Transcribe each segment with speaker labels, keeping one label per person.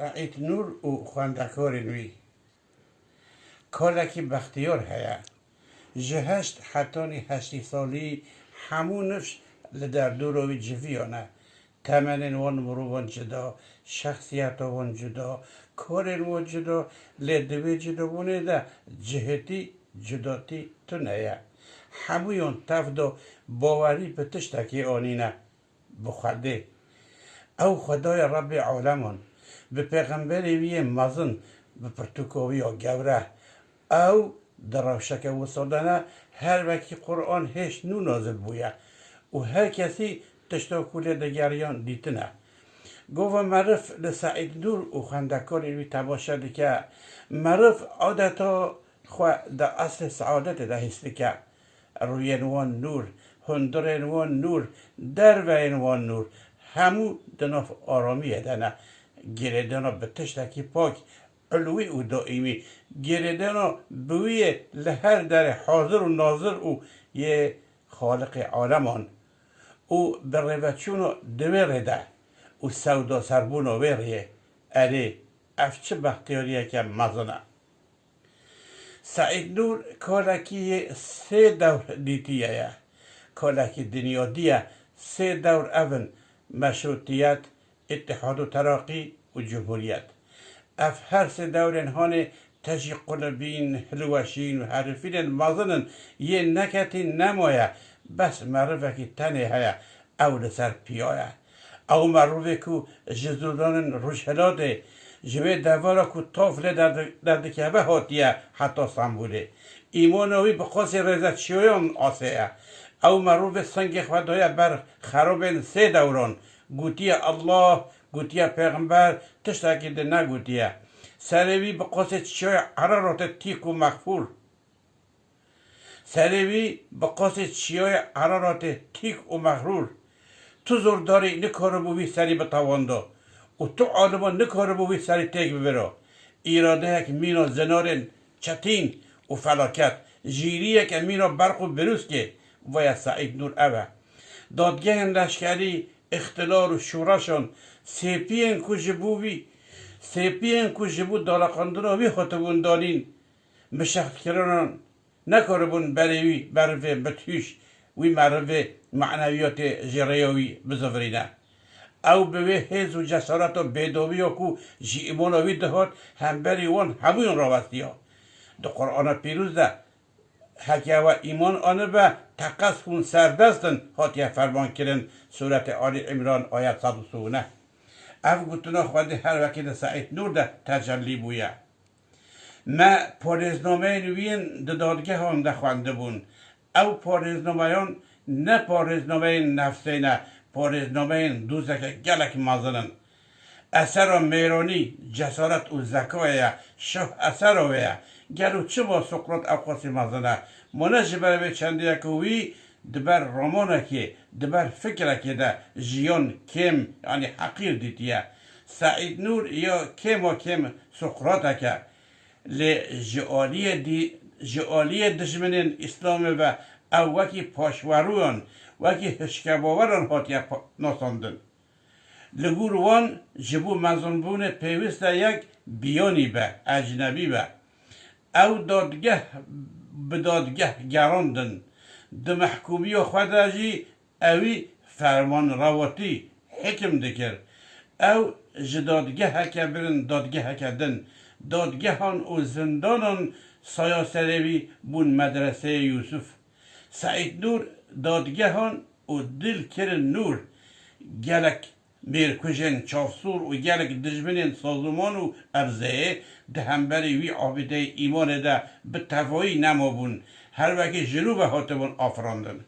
Speaker 1: سعید نور و خواندکار نوی کالکی بختیار هیا جهشت حتانی 8 سالی همون نفش لدر دوروی جویانه تمنین وان مروان جدا شخصیت وان جدا کارن وان جدا لدوی جدا وانه ده جهتی جداتی تو نیا همون تفدا باوری به تشتکی آنینه بخده او خدای رب عالمان به پیغمبری وی مزن به پرتوکاوی و گوره او در روشک وصادنه هر وکی قرآن هش نو نازل بویه و هر کسی تشتاکول دگریان دیتنه گوه معرف لسعید نور و خندکار وی تباشد که معرف عادتا خو در اصل سعادت ده هستی که روی انوان نور هندر انوان نور در و انوان نور همو دناف آرامیه دنه گریدانا به تشتکی پاک علوی و دائمی گریدانا بوی لهر در حاضر و ناظر و یه خالق عالمان او بروچونو دوره ده و سودا سربونو وریه اره افچه بختیاریه که مزنه سعید نور کالکی 3 دور دیتیه کالکی دنیا دیه 3 دور اون مشروطیت اتحاد و تراقی و جمهوریت اف هر 3 دورن هانه تجی قلبین هلوشین و حرفین مازنن یه نکتی نمایه بس معروفه که تنه هیا او لسر پیایه او معروفه که جزودان روشهلاده جوه دوارا که طافله در دکهوه هاتیه حتی سنبوله ایمانوی به خاص رزت شویان آسیه او معروف سنگ خدای بر خراب 3 دوران گوتیه الله گوتیه پیغمبر تشتاکی ده نگوتیه سروی به قاس چیای عرارات تیک و مغفور سروی به قاس چیای عرارات تیک و مغرور تو زورداری نکاره بوی سری به توانده و تو عالمان نکاره بوی سری تیک ببرو ایراده یک مینا زنارن چتین و فلاکت جیریه که مینا برق و بروز که ویا سعید نور اوه دادگه لشکری اختلال و شورشان سپین کو جبوی سپین کو جبو دالقاندناوی خطبون دانین مشخت کرنان نکاربون بروی بروی بتوش وی مروی معنویات جریوی بزفرینه او به حیز و جسارت و بیداوی و کو جی ایمانوی دهات هم بری وان همون راوستی ها دو قرآن پیروز ده حکیه و ایمان آنه به تقص خون سردستن حاتیه فرمان کرن سورت آل عمران آیت 139 او گوتنا خواهده هر وقت سعید نور ده تجلی بویه ما پارزنامه نوین دادگه هم ده خوانده بون او پارزنامه نه پارزنامه نفسه نه پارزنامه دوزک گلک مازنن اثر و میرانی جسارت و زکایه شه اثر و ویه گلو چه با سقراط اوقاسی مازنه منه جبر به چنده یکوی دبر رمانه که دبر فکره که ده جیان کم یعنی حقیر دیتیه سعید نور یا کم و کم سقراطه که جعالی دشمنین اسلام و او وکی پاشوروان وکی هشکباوران هاتیه ناساندن لگوروان جبو مزنبون پیوسته یک بیانی به اجنبی به او دادگه به دادگه گراندن ده محکومی خود جی اوی فرمان رواتی حکم دکر او جدادگه هکه برن دادگه هکه دن دادگه هان و زندانان سایاسروی بون مدرسه یوسف سعید نور دادگه هان و دل کرن نور گلک میرکوژن چافسور و گلک دجمنین سازمان و ارزه ده همبری وی عابده ایمان ده به تفایی نمابون هر وکی جنوب هاتبون آفراندن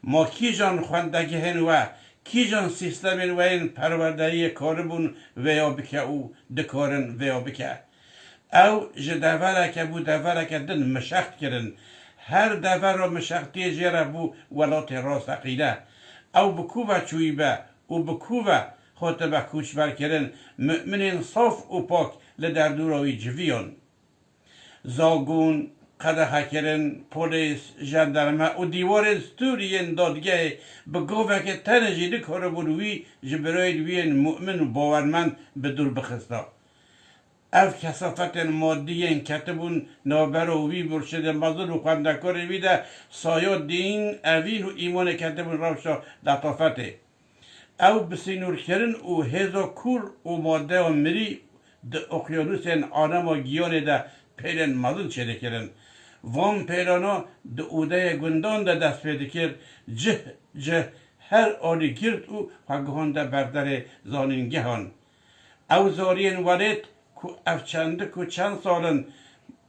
Speaker 1: ما کی جان خوندگه هن و کی جان سیستمین و این پروردهی کاربون ویا بکه او دکارن ویا بکه او جدوره که بو دوره که دن مشخت کرن هر دفعه را مشختی جره بو ولات راست عقیده او بکوبه چوی به و بکوبه خاطبه کوچ برکرن مؤمنین صاف و پاک لدر دوراوی جویان زاگون قدح کرن پلیس جندرمه و دیوار ستورین دادگاه به گوه که تنجی نکاره بودوی جبرایل وین مؤمن و باورمند به دور بخستا. اف کسافت مادی کتبون نابر و وی برشد مزد و خواندکار ویده سایه دین اوین و ایمان کتبون روشا لطافته. او بسینور کرن و هزا کور و ماده و مری ده اقیانوسین آنم و گیان ده پیلن مزد چده کرن. وام پیلانا ده اوده گندان ده دست پیده کرد جه هر آلی گرد او خواهان ده بردر زانینگه هان. او زارین ولید که چند سالن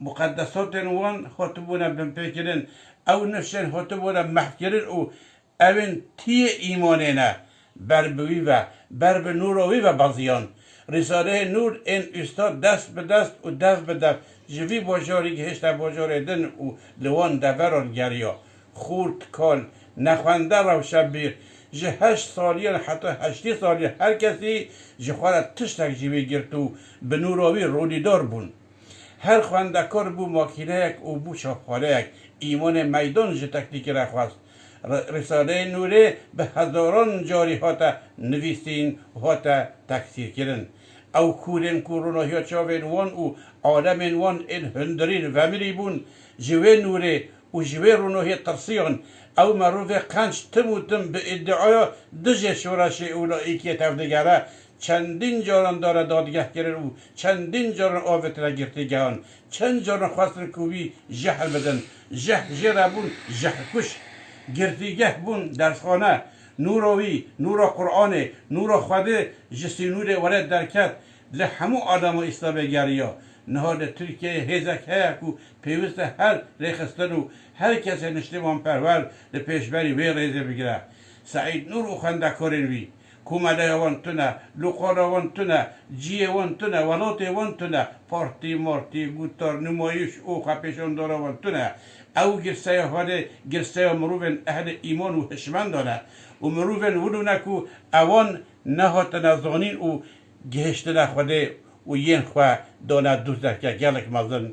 Speaker 1: مقدسات وان خاطبونه بمپیکرن او نفسن خاطبونه محکرن او اوین تی ایمانه بر بوی و بر به نوروی و بازیان رساله نور این استاد دست به دست و دست به دست جوی باجاری که هشت باجار دن و لوان دوران گریا خورد کال نخونده رو شبیر جه 8 سالیان حتی 8 سالیان هر کسی جه خواه تشتک جوی گرد و به نوروی رودیدار بون هر خوندکار بو ماکینه یک و بو شاپخانه یک ایمان میدان جه تکنیک را خواست رساله نوره به هزاران جاری هاتا نویسین هاتا تکثیر کرن او کورن کورونا ها چاوین وان و آدمین وان این هندرین ومری بون جوه نوره و جوه رونوهی ترسیان او مروف قنچ تموتم به ادعای دژ شورش اولایی که تفدگره چندین جاران داره دادگه کرن و چندین جاران آوت را گرتی گهان چند جاران خواستن کوبی جهل بدن جهر بون جهر کش گرتیگه بون درسخانه نوروی نور قرآن نور خوده جسی نور ورد درکت لحمو آدم و اسلام گریا نهاد ترکیه هزک هیک و پیوست هر ریخستن و هر کسی نشتیمان پرور لپیشبری وی ریزه بگیره سعید نور و خندکارین وی کومده وان تونه لقاره وان تونه جیه وان تونه ولات وان تونه پارتی مارتی گوتار نمایش او خپشان داره وان تونه او گرسه هاده گرسه مروفن اهل ایمان و هشمن داره و مروفن ولونه که اوان نهات نزانین و گهشت نخوده و ین خواه دانه دوزده که گلک مزن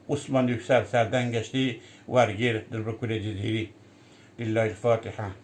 Speaker 1: عثمان یکسر سردنگشتی ورگیر در بکل جزیری لله الفاتحه